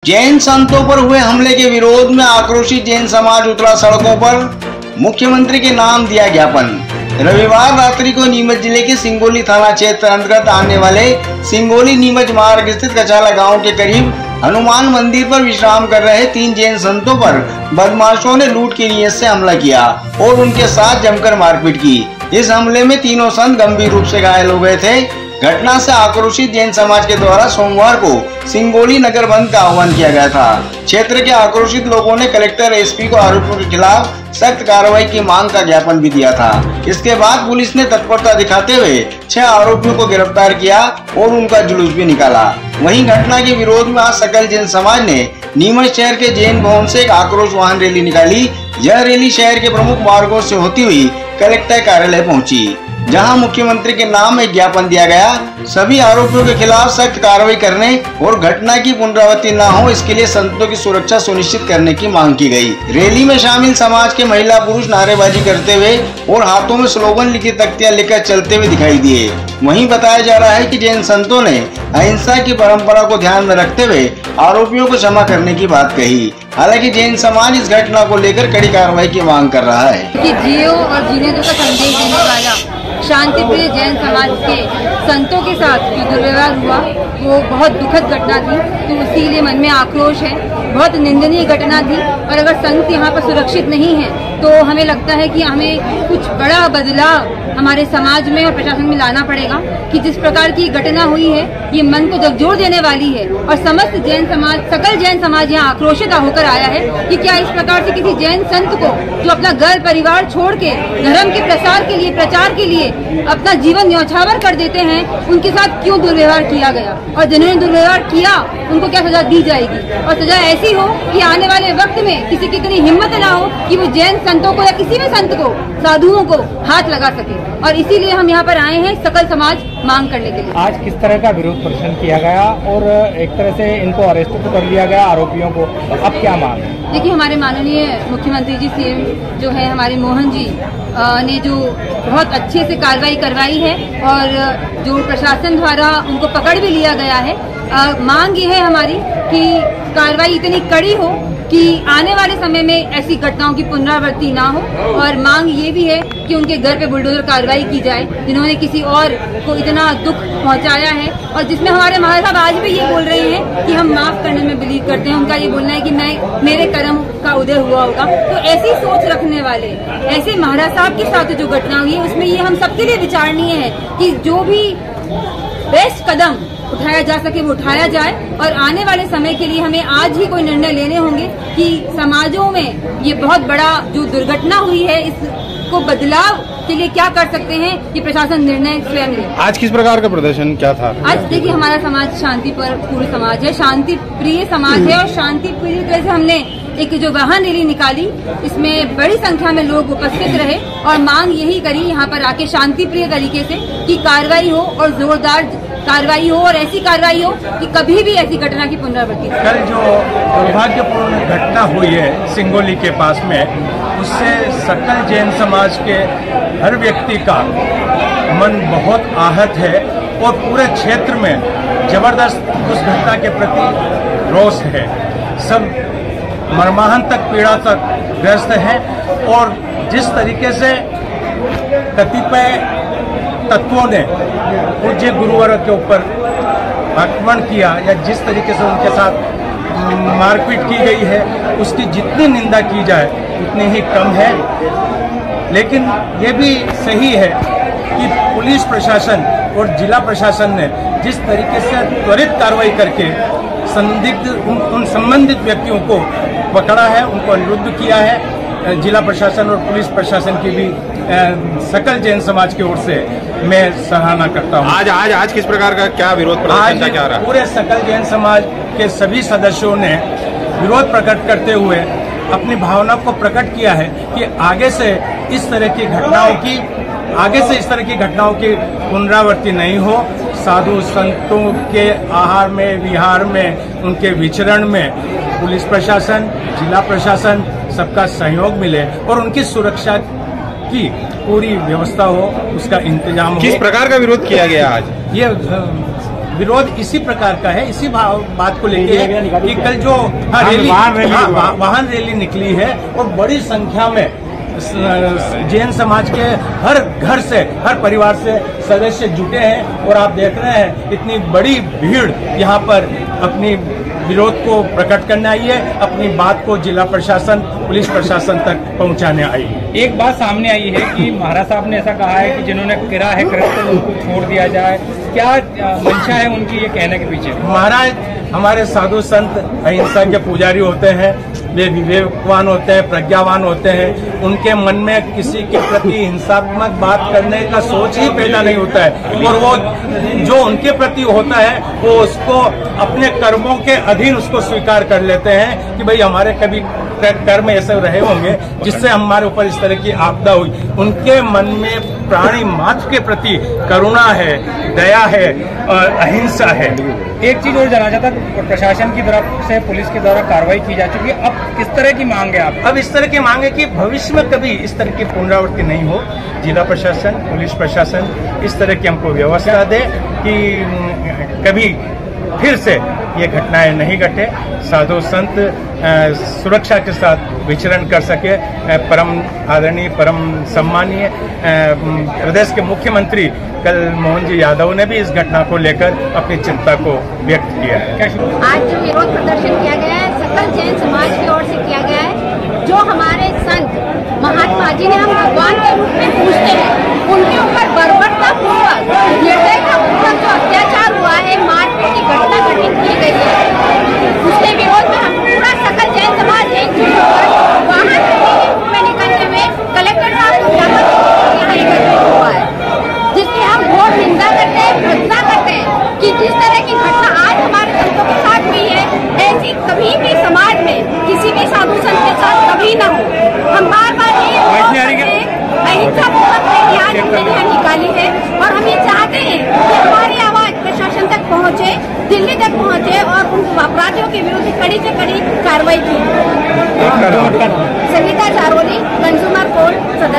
जैन संतों पर हुए हमले के विरोध में आक्रोशित जैन समाज उतरा सड़कों पर। मुख्यमंत्री के नाम दिया ज्ञापन। रविवार रात्रि को नीमच जिले के सिंगोली थाना क्षेत्र अंतर्गत आने वाले सिंगोली नीमच मार्ग स्थित कचाला गांव के करीब हनुमान मंदिर पर विश्राम कर रहे 3 जैन संतों पर बदमाशों ने लूट की नीयत से हमला किया और उनके साथ जमकर मारपीट की। इस हमले में तीनों संत गंभीर रूप से घायल हो गए थे। घटना से आक्रोशित जैन समाज के द्वारा सोमवार को सिंगोली नगर बंद का आह्वान किया गया था। क्षेत्र के आक्रोशित लोगों ने कलेक्टर एसपी को आरोपियों के खिलाफ सख्त कार्रवाई की मांग का ज्ञापन भी दिया था। इसके बाद पुलिस ने तत्परता दिखाते हुए 6 आरोपियों को गिरफ्तार किया और उनका जुलूस भी निकाला। वहीं घटना के विरोध में आज सकल जैन समाज ने नीमच शहर के जैन भवन से एक आक्रोश वाहन रैली निकाली। यह रैली शहर के प्रमुख मार्गों से होती हुई कलेक्टर कार्यालय पहुंची, जहां मुख्यमंत्री के नाम एक ज्ञापन दिया गया। सभी आरोपियों के खिलाफ सख्त कार्रवाई करने और घटना की पुनरावृत्ति न हो, इसके लिए संतों की सुरक्षा सुनिश्चित करने की मांग की गई। रैली में शामिल समाज के महिला पुरुष नारेबाजी करते हुए और हाथों में स्लोगन लिखी तख्तियां लेकर चलते हुए दिखाई दिए। वहीं बताया जा रहा है कि जैन संतों ने अहिंसा की परंपरा को ध्यान में रखते हुए आरोपियों को क्षमा करने की बात कही। हालांकि जैन समाज इस घटना को लेकर कड़ी कार्रवाई की मांग कर रहा है कि जियो और जीने दो का संदेश देने वाला शांति प्रिय जैन समाज के संतों के साथ जो दुर्व्यवहार हुआ वो बहुत दुखद घटना थी, तो इसीलिए मन में आक्रोश है। बहुत निंदनीय घटना थी और अगर संत यहाँ पर सुरक्षित नहीं है तो हमें लगता है कि हमें कुछ बड़ा बदलाव हमारे समाज में और प्रशासन में लाना पड़ेगा कि जिस प्रकार की घटना हुई है ये मन को झकझोर देने वाली है और समस्त जैन समाज, सकल जैन समाज यहाँ आक्रोशित होकर आया है कि क्या इस प्रकार से किसी जैन संत को जो अपना घर परिवार छोड़ के धर्म के प्रसार के लिए, प्रचार के लिए अपना जीवन न्यौछावर कर देते हैं, उनके साथ क्यों दुर्व्यवहार किया गया और जिन्होंने दुर्व्यवहार किया उनको क्या सजा दी जाएगी और सजा ऐसी हो कि आने वाले वक्त में किसी की इतनी हिम्मत ना हो कि वो जैन संतों को या किसी भी संत को, साधुओं को हाथ लगा सके। और इसीलिए हम यहाँ पर आए हैं सकल समाज मांग करने के लिए। आज किस तरह का विरोध प्रदर्शन किया गया और एक तरह से इनको अरेस्ट तो कर लिया गया आरोपियों को, अब क्या मांग है? देखिए, हमारे माननीय मुख्यमंत्री जी सीएम जो है हमारे मोहन जी ने जो बहुत अच्छे से कार्रवाई करवाई है और जो प्रशासन द्वारा उनको पकड़ भी लिया गया है। मांग ये है हमारी कि कार्रवाई इतनी कड़ी हो कि आने वाले समय में ऐसी घटनाओं की पुनरावृत्ति ना हो और मांग ये भी है कि उनके घर पे बुलडोजर कार्रवाई की जाए जिन्होंने किसी और को इतना दुख पहुंचाया है और जिसमें हमारे महाराज साहब आज भी ये बोल रहे हैं कि हम माफ करने में बिलीव करते हैं। उनका ये बोलना है कि मेरे कर्म का उदय हुआ होगा। तो ऐसी सोच रखने वाले ऐसे महाराज साहब के साथ जो घटना हुई है उसमें ये हम सबके लिए विचारणीय है कि जो भी बेस्ट कदम उठाया जा सके वो उठाया जाए और आने वाले समय के लिए हमें आज ही कोई निर्णय लेने होंगे कि समाजों में ये बहुत बड़ा जो दुर्घटना हुई है इसको बदलाव के लिए क्या कर सकते हैं, ये प्रशासन निर्णय स्वयं ले। आज किस प्रकार का प्रदर्शन क्या था? आज देखिए, हमारा समाज शांति पर पूर्ण समाज है, शांति प्रिय समाज है और शांति प्रिय तरह से हमने एक जो वाहन रैली निकाली, इसमें बड़ी संख्या में लोग उपस्थित रहे और मांग यही करी यहाँ पर आके शांति प्रिय तरीके से कि कार्रवाई हो और जोरदार कार्रवाई हो और ऐसी कार्रवाई हो कि कभी भी ऐसी घटना की पुनरावृत्ति। कल जो दुर्भाग्यपूर्ण घटना हुई है सिंगोली के पास में, उससे सकल जैन समाज के हर व्यक्ति का मन बहुत आहत है और पूरे क्षेत्र में जबरदस्त उस घटना के प्रति रोष है। सब मर्माहंतक पीड़ा तक ग्रस्त है और जिस तरीके से कतिपय तत्वों ने पूज्य गुरुवर के ऊपर आक्रमण किया या जिस तरीके से उनके साथ मारपीट की गई है, उसकी जितनी निंदा की जाए उतनी ही कम है। लेकिन ये भी सही है कि पुलिस प्रशासन और जिला प्रशासन ने जिस तरीके से त्वरित कार्रवाई करके संदिग्ध उन संबंधित व्यक्तियों को पकड़ा है, उनको निरुद्ध किया है। जिला प्रशासन और पुलिस प्रशासन की भी सकल जैन समाज की ओर से मैं सराहना करता हूँ। आज किस प्रकार का क्या विरोध प्रदर्शन क्या रहा? पूरे सकल जैन समाज के सभी सदस्यों ने विरोध प्रकट करते हुए अपनी भावना को प्रकट किया है कि आगे से इस तरह की घटनाओं की पुनरावृत्ति नहीं हो। साधु संतों के आहार में, विहार में, उनके विचरण में पुलिस प्रशासन, जिला प्रशासन सबका सहयोग मिले और उनकी सुरक्षा की पूरी व्यवस्था हो, उसका इंतजाम हो। किस प्रकार का विरोध किया गया आज? ये विरोध इसी प्रकार का है, इसी बात को लेके कि कल जो वाहन रैली निकली है और बड़ी संख्या में जैन समाज के हर घर से, हर परिवार से सदस्य जुटे हैं और आप देख रहे हैं इतनी बड़ी भीड़ यहाँ पर अपनी विरोध को प्रकट करने आई है, अपनी बात को जिला प्रशासन, पुलिस प्रशासन तक पहुंचाने आई है। एक बात सामने आई है कि महाराज साहब ने ऐसा कहा है कि जिन्होंने किरा है कृत्य उनको छोड़ दिया जाए, क्या मंशा है उनकी ये कहने के पीछे? महाराज हमारे साधु संत अहिंसा के पुजारी होते हैं, वे विवेकवान होते हैं, प्रज्ञावान होते हैं, उनके मन में किसी के प्रति हिंसात्मक बात करने का सोच ही पैदा नहीं होता है और वो जो उनके प्रति होता है वो उसको अपने कर्मों के अधीन उसको स्वीकार कर लेते हैं कि भाई हमारे कभी कर्म ऐसे रहे होंगे जिससे हमारे ऊपर इस तरह की आपदा हुई। उनके मन में प्राणी मात्र के प्रति करुणा है, दया है, अहिंसा है। एक चीज और जानना चाहता, प्रशासन की तरफ से पुलिस के द्वारा कार्रवाई की जा चुकी है, अब किस तरह की मांग है आप? अब इस तरह की मांग है कि भविष्य में कभी इस तरह की पुनरावृत्ति नहीं हो, जिला प्रशासन, पुलिस प्रशासन इस तरह की हमको व्यवस्था दे कि कभी फिर से ये घटनाएं नहीं घटे, साधु संत सुरक्षा के साथ विचरण कर सके। परम आदरणीय, परम सम्मानीय प्रदेश के मुख्यमंत्री कल मोहन जी यादव ने भी इस घटना को लेकर अपनी चिंता को व्यक्त किया है। आज जो विरोध प्रदर्शन किया गया है सकल जैन समाज की ओर से किया गया है, जो हमारे संत महात्मा जी ने हम भगवान के रूप में पूजते हैं, उनके ऊपर बर्बरतापूर्वक, निर्दयतापूर्वक जो अत्याचार हुआ है, मारपीट की घटना घटित की गई है, उसके विरोध में हम पूरा सकल जैन समाज एकजुट होकर वाहन रैली के रूप में निकलते हुए कलेक्टर साहब को ज्ञापन यहाँ एकत्रित हुआ है, जिसकी हम घोर निंदा करते हैं, भर्त्सना करते हैं कि जिस तरह की घटना आज हमारे संतों के साथ हुई है, ऐसी कभी भी समाज में किसी भी साधु संत के साथ कभी न हो। हम बार बार अहिंसा पूर्वक रैली आज हमने यहाँ निकाली है और हम ये चाहते हैं कि हमारी आवाज प्रशासन तक पहुँचे, दिल्ली तक पहुँचे और उन अपराधियों के विरुद्ध कड़ी से कड़ी कार्रवाई की। संगीता चारोली, कंज्यूमर कोर्ट सदस्य।